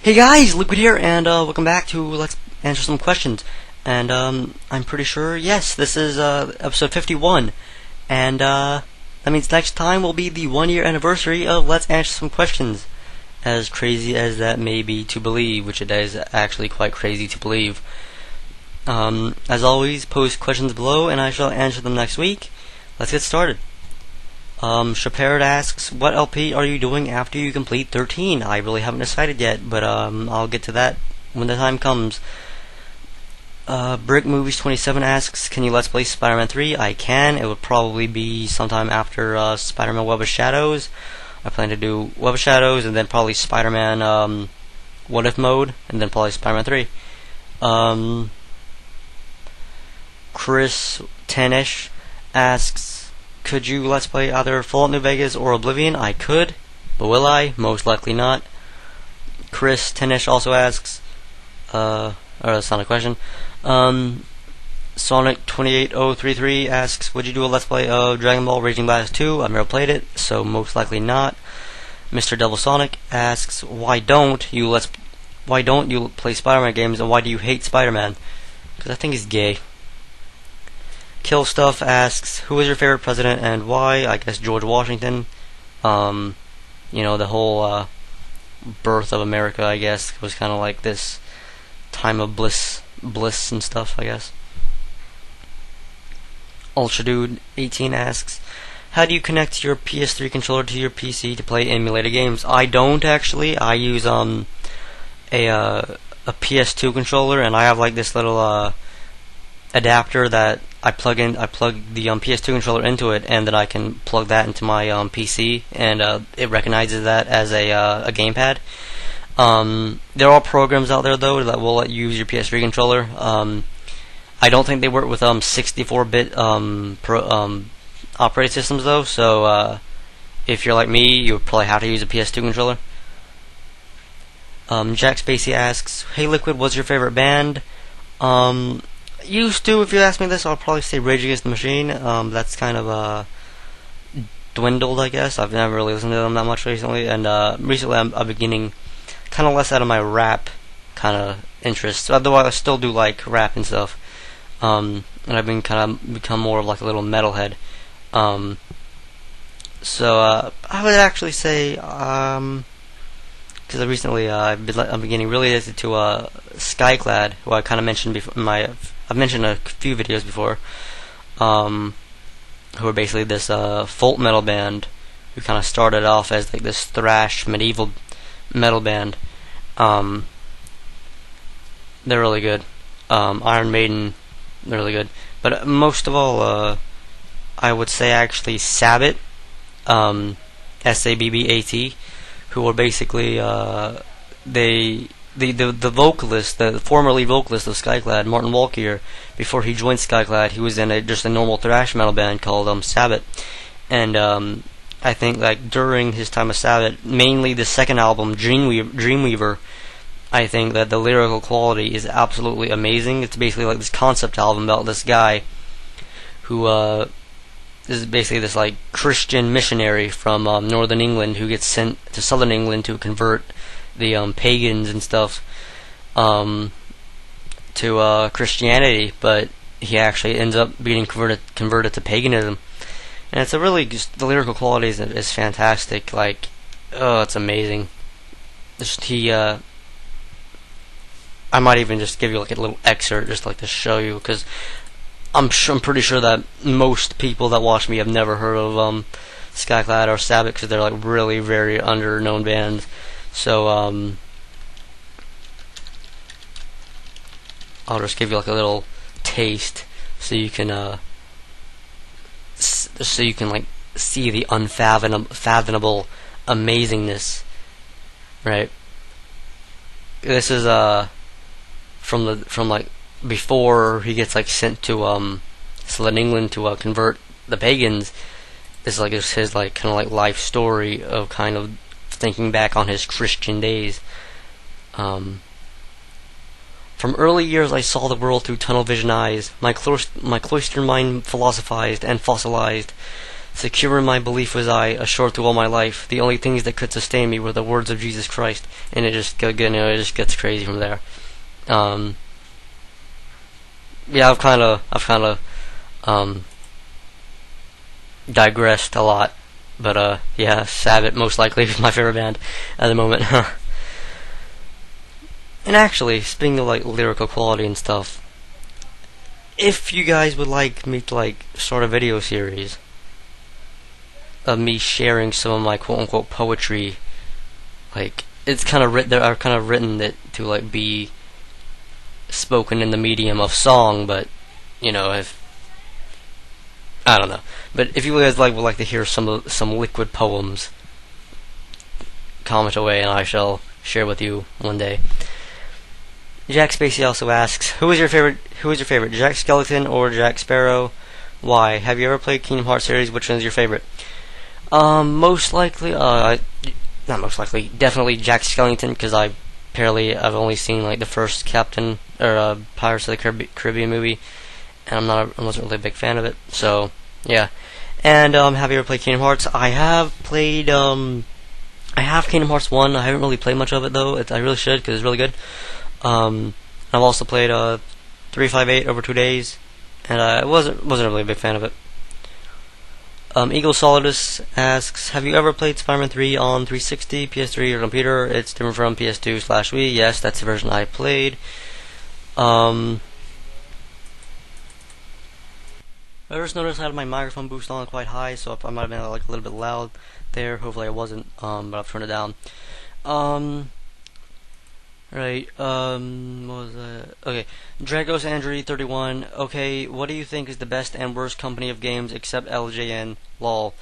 Hey guys, Liquid here, and welcome back to Let's Answer Some Questions. And I'm pretty sure, yes, this is episode 51, and that means next time will be the 1 year anniversary of Let's Answer Some Questions. As crazy as that may be to believe, which it is actually quite crazy to believe. As always, post questions below, and I shall answer them next week. Let's get started. Shapard asks, what LP are you doing after you complete 13? I really haven't decided yet, but I'll get to that when the time comes. Brick Movies 27 asks, can you Let's Play Spider-Man 3? I can. It would probably be sometime after Spider-Man Web of Shadows. I plan to do Web of Shadows, and then probably Spider-Man What If Mode, and then probably Spider-Man 3. Chris Tanish asks, could you Let's Play either Fallout New Vegas or Oblivion? I could, but will I? Most likely not. Chris Tanish also asks, or that's not a question. Sonic28033 asks, would you do a Let's Play of Dragon Ball Raging Blast 2? I've never played it, so most likely not. Mr. Devil Sonic asks, why don't you play Spider-Man games, and why do you hate Spider-Man? Because I think he's gay. Kill Stuff asks, who is your favorite president and why? I guess George Washington. The whole birth of America, I guess, was kind of like this time of bliss and stuff, I guess. Ultra Dude 18 asks, how do you connect your PS3 controller to your PC to play emulated games? I don't actually. I use a PS2 controller, and I have like this little adapter that I plug the PS2 controller into it, and then I can plug that into my PC, and it recognizes that as a gamepad. There are programs out there though that will let you use your PS3 controller. I don't think they work with 64-bit operating systems though, so if you're like me, you would probably have to use a PS2 controller. Jack Spacey asks, hey Liquid, what's your favorite band? Used to, if you ask me this, I'll probably say Rage Against the Machine. That's kind of dwindled, I guess. I've never really listened to them that much recently, and recently I'm beginning kind of less out of my rap kind of interests. Although I still do like rap and stuff, and I've been become more of like a little metalhead. So I would actually say, because recently I'm beginning really addicted to Skyclad, who I kind of mentioned before. I've mentioned a few videos before, who are basically this folk metal band who kind of started off as like this thrash medieval metal band. They're really good. Iron Maiden, they're really good. But most of all, I would say actually Sabbath, Sabbat, who are basically the vocalist, the former lead vocalist of Skyclad, Martin Walkier, before he joined Skyclad, he was in just a normal thrash metal band called Sabbath. And I think like during his time of Sabbath, mainly the second album, Dreamweaver, I think that the lyrical quality is absolutely amazing. It's basically like this concept album about this guy who is basically this like Christian missionary from northern England who gets sent to southern England to convert the pagans and stuff to Christianity, but he actually ends up being converted to paganism. And it's a really just the lyrical quality is fantastic. Like, oh, it's amazing. I might even just give you like a little excerpt just like to show you, because I'm pretty sure that most people that watch me have never heard of Skyclad or Sabbath, because they're like really very under-known bands. So I'll just give you like a little taste, so you can like see the unfathomable amazingness. Right. This is from like before he gets like sent to southern England to convert the pagans. This is like his like kind of like life story of kind of thinking back on his Christian days. From early years I saw the world through tunnel vision eyes. My cloistered mind philosophized and fossilized. Secure in my belief was I, assured through all my life. The only things that could sustain me were the words of Jesus Christ. And it just gets crazy from there. Yeah, I've kind of digressed a lot, but yeah, Sabbath most likely is my favorite band at the moment. And actually, speaking of like lyrical quality and stuff, if you guys would like me to like start a video series of me sharing some of my quote unquote poetry, like it's kind of written, I've kind of written it to like be spoken in the medium of song, but you know, if I don't know, but if you guys would like to hear some liquid poems, comment away and I shall share with you one day. Jack Spacey also asks, Who is your favorite, Jack Skellington or Jack Sparrow? Why? Have you ever played Kingdom Hearts series? Which one is your favorite? Most likely, not most likely, definitely Jack Skellington, because I've only seen like the first Captain or Pirates of the Caribbean movie, and I wasn't really a big fan of it. So yeah. And have you ever played Kingdom Hearts? I have played. I have Kingdom Hearts 1. I haven't really played much of it though. I really should because it's really good. I've also played 358 over 2 days, and I wasn't really a big fan of it. Eagle Solidus asks, have you ever played Spider-Man 3 on 360, PS3, or computer? It's different from PS2/Wii. Yes, that's the version I played. I just noticed I had my microphone boost on quite high, so I might have been like a little bit loud there. Hopefully I wasn't, but I've turned it down. Right, what was that? Okay, Dragos Andrew 31. Okay, what do you think is the best and worst company of games except LJN? Lol.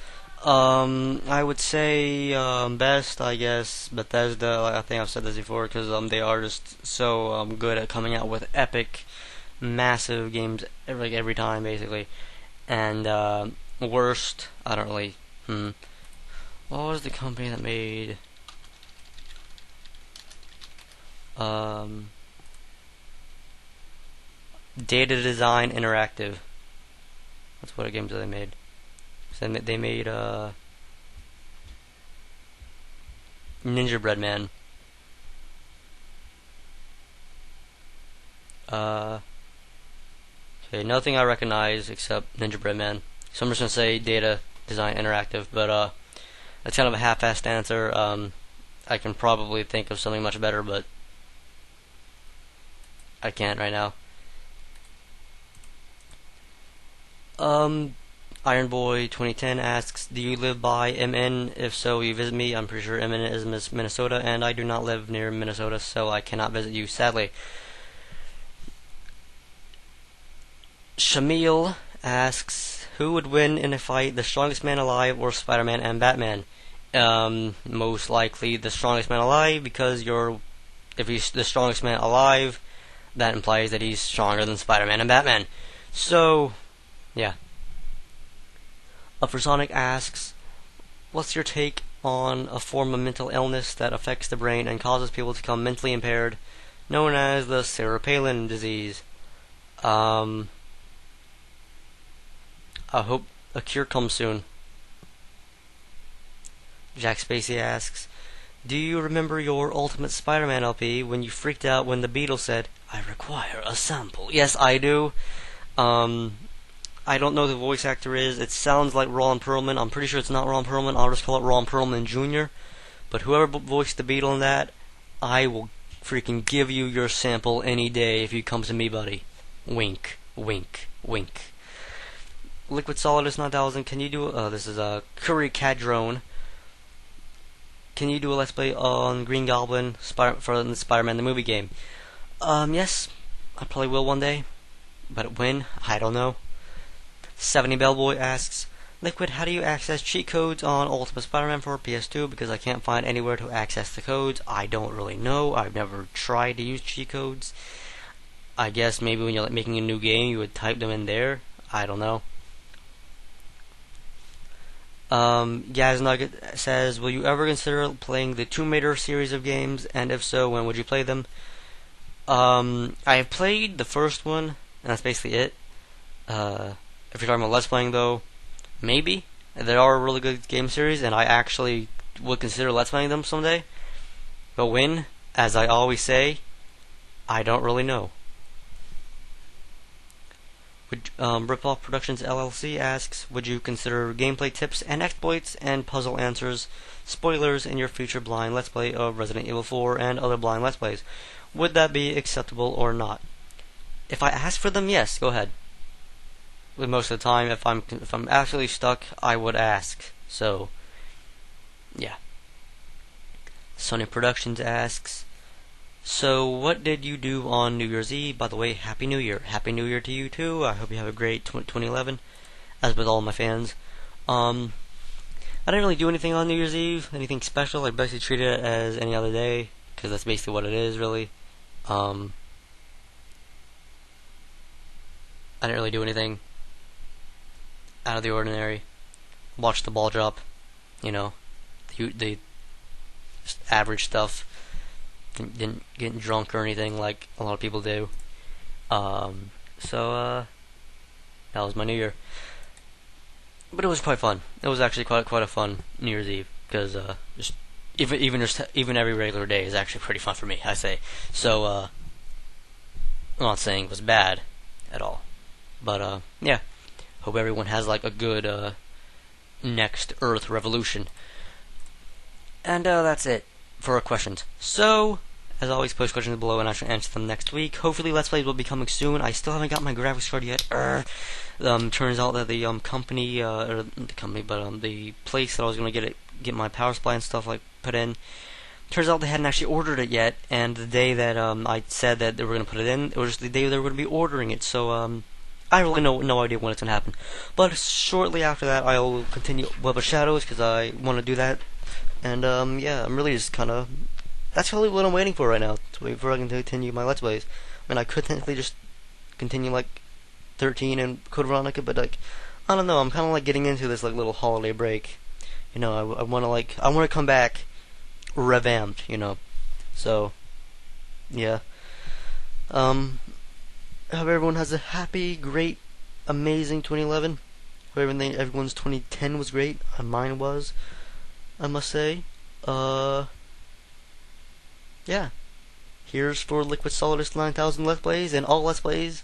I would say best, I guess, Bethesda. I think I've said this before because they are just so good at coming out with epic, massive games every time, basically. And worst, I don't really. What was the company that made? Data Design Interactive. That's what games they made. So they made Ninja Bread Man. Okay, nothing I recognize except Ninja Bread Man. So I'm just gonna say Data Design Interactive, but that's kind of a half-assed answer. I can probably think of something much better, but I can't right now. Iron Boy 2010 asks, do you live by MN? If so, will you visit me? I'm pretty sure MN is Minnesota, and I do not live near Minnesota, so I cannot visit you, sadly. Shamil asks, who would win in a fight, the strongest man alive or Spider-Man and Batman? Most likely the strongest man alive, because if he's the strongest man alive, that implies that he's stronger than Spider-Man and Batman. So, yeah. Sonic asks, what's your take on a form of mental illness that affects the brain and causes people to become mentally impaired, known as the Sarah Palin disease? I hope a cure comes soon. Jack Spacey asks, do you remember your Ultimate Spider-Man LP when you freaked out when the Beatles said, I require a sample? Yes, I do. I don't know who the voice actor is. It sounds like Ron Perlman. I'm pretty sure it's not Ron Perlman. I'll just call it Ron Perlman Jr. But whoever voiced the Beatle in that, I will freaking give you your sample any day if you come to me, buddy. Wink, wink, wink. Liquid Solidus 9000, can you do this is a Curry Cadrone. Can you do a Let's Play on Green Goblin for the Spider-Man the movie game? Yes, I probably will one day. But when? I don't know. 70 Bellboy asks, Liquid, how do you access cheat codes on Ultimate Spider-Man for PS2? Because I can't find anywhere to access the codes. I don't really know. I've never tried to use cheat codes. I guess maybe when you're like making a new game, you would type them in there. I don't know. Gaz Nugget says, will you ever consider playing the Tomb Raider series of games? And if so, when would you play them? I have played the first one, and that's basically it. If you're talking about Let's Playing, though, maybe. They are a really good game series, and I actually would consider Let's Playing them someday. But when, as I always say, I don't really know. Ripoff Productions LLC asks, would you consider gameplay tips and exploits and puzzle answers, spoilers in your future blind Let's Play of Resident Evil 4 and other blind Let's Plays? Would that be acceptable or not? If I ask for them, yes, go ahead. But most of the time, if I'm actually stuck, I would ask. So, yeah. Sony Productions asks, so what did you do on New Year's Eve? By the way, Happy New Year. Happy New Year to you too. I hope you have a great 2011, as with all my fans. I didn't really do anything on New Year's Eve, anything special. I basically treated it as any other day, because that's basically what it is, really. I didn't really do anything out of the ordinary. Watched the ball drop, the just average stuff. Didn't get drunk or anything like a lot of people do. So that was my New Year. But it was quite fun. It was actually quite a fun New Year's Eve, because just even every regular day is actually pretty fun for me, I say. So I'm not saying it was bad at all, but yeah. Hope everyone has like a good next Earth revolution. And that's it for our questions. So, as always, post questions below and I shall answer them next week. Hopefully, Let's Plays will be coming soon. I still haven't got my graphics card yet. Turns out that the company, the place that I was gonna get my power supply and stuff like put in. Turns out they hadn't actually ordered it yet, and the day that I said that they were gonna put it in, it was just the day they were gonna be ordering it. So I really no idea when it's gonna happen. But shortly after that, I'll continue Web of Shadows because I want to do that. And yeah, I'm really just kind of. That's really what I'm waiting for right now. To wait for I can continue my Let's Plays. I mean, I could technically just continue like 13 and Code Veronica, but like I don't know. I'm kind of like getting into this like little holiday break. I want to come back revamped. So yeah. I hope everyone has a happy, great, amazing 2011. Hope everyone's 2010 was great. Mine was, I must say. Yeah. Here's for Liquid Solidus 9000 Let's Plays and all Let's Plays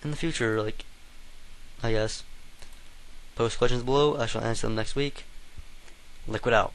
in the future, like, I guess. Post questions below. I shall answer them next week. Liquid out.